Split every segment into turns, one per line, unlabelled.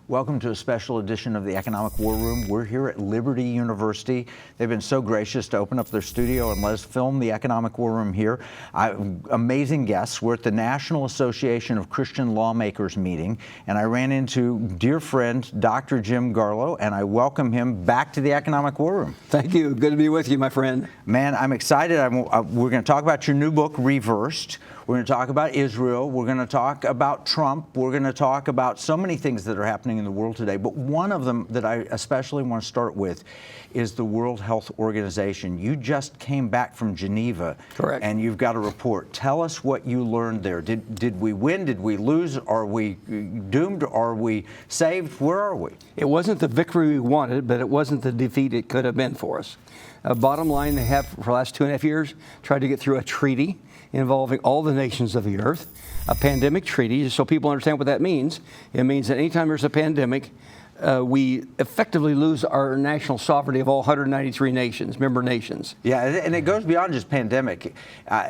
Welcome to a special edition of the Economic War Room. We're here at Liberty University. They've been so gracious to open up their studio and let us film the Economic War Room here. Amazing guests. We're at the National Association of Christian Lawmakers meeting, and I ran into dear friend Dr. Jim Garlow, and I welcome him back to the Economic War Room.
Thank you. Good to be with you, my friend.
Man, I'm excited. We're going to talk about your new book, Reversed. We're going to talk about Israel. We're going to talk about Trump. We're going to talk about so many things that are happening in the world today. But one of them that I especially want to start with is the World Health Organization. You just came back from Geneva.
Correct.
And you've got a report. Tell us what you learned there. Did we win? Did we lose? Are we doomed? Are we saved? Where are we?
It wasn't the victory we wanted, but it wasn't the defeat it could have been for us. Bottom line, they have, for the last 2.5 years, tried to get through a treaty involving all the nations of the earth, a pandemic treaty, just so people understand what that means. It means that anytime there's a pandemic, we effectively lose our national sovereignty of all 193 nations, member nations.
Yeah, and it goes beyond just pandemic.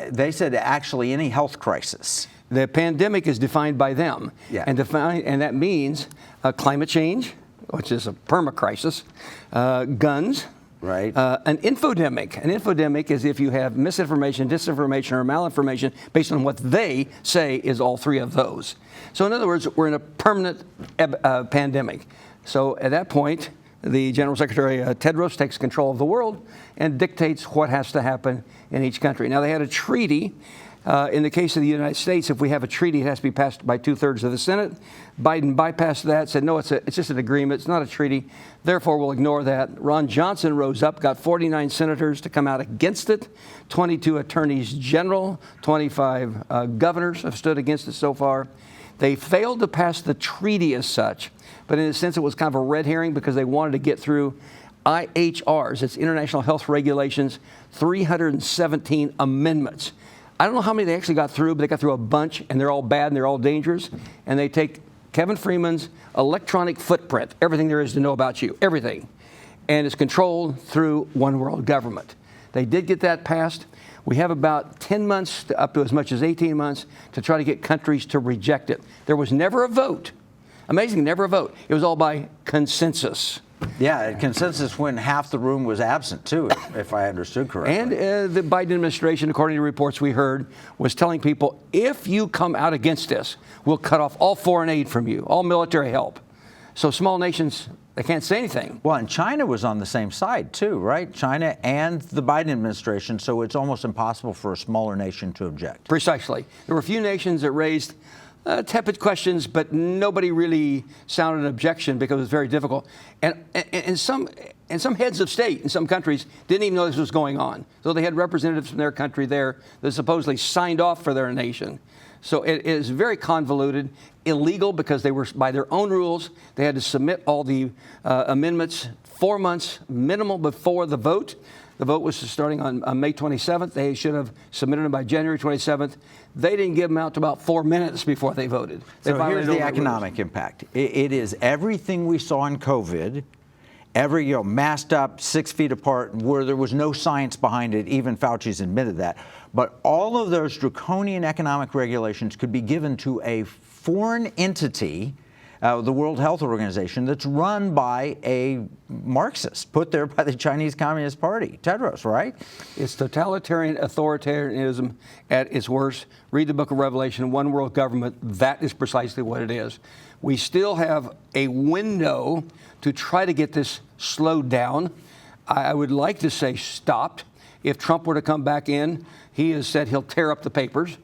They said actually any health crisis.
The pandemic is defined by them,
yeah.
and that means climate change, which is a perma-crisis, guns,
right.
An infodemic. An infodemic is if you have misinformation, disinformation, or malinformation based on what they say is all three of those. So in other words, we're in a permanent pandemic. So at that point, the General Secretary Tedros takes control of the world and dictates what has to happen in each country. Now, they had a treaty. In the case of the United States, if we have a treaty, it has to be passed by 2/3 of the Senate. Biden bypassed that, said, no, it's just an agreement. It's not a treaty. Therefore, we'll ignore that. Ron Johnson rose up, got 49 senators to come out against it. 22 attorneys general, 25 governors have stood against it so far. They failed to pass the treaty as such, but in a sense, it was kind of a red herring because they wanted to get through IHRs, it's International Health Regulations, 317 amendments. I don't know how many they actually got through, but they got through a bunch, and they're all bad and they're all dangerous. And they take Kevin Freeman's electronic footprint, everything there is to know about you, everything, and it's controlled through one world government. They did get that passed. We have about 10 months to up to as much as 18 months to try to get countries to reject it. There was never a vote. Amazing, never a vote. It was all by consensus.
Yeah, consensus when half the room was absent, too, if I understood correctly.
And the Biden administration, according to reports we heard, was telling people, if you come out against this, we'll cut off all foreign aid from you, all military help. So small nations, they can't say anything.
Well, and China was on the same side, too, right? China and the Biden administration, so it's almost impossible for a smaller nation to object.
Precisely. There were a few nations that raised tepid questions, but nobody really sounded an objection because it was very difficult. And some heads of state in some countries didn't even know this was going on. So they had representatives from their country there that supposedly signed off for their nation. So it is very convoluted, illegal because they were, by their own rules, they had to submit all the amendments 4 months minimal before the vote. The vote was starting on May 27th. They should have submitted them by January 27th. They didn't give them out to about 4 minutes before they voted.
So here's the economic impact. It is everything we saw in COVID, masked up, 6 feet apart, where there was no science behind it. Even Fauci's admitted that. But all of those draconian economic regulations could be given to a foreign entity, the World Health Organization, that's run by a Marxist, put there by the Chinese Communist Party, Tedros, right?
It's totalitarian authoritarianism at its worst. Read the book of Revelation, one world government. That is precisely what it is. We still have a window to try to get this slowed down. I would like to say stopped. If Trump were to come back in, he has said he'll tear up the papers.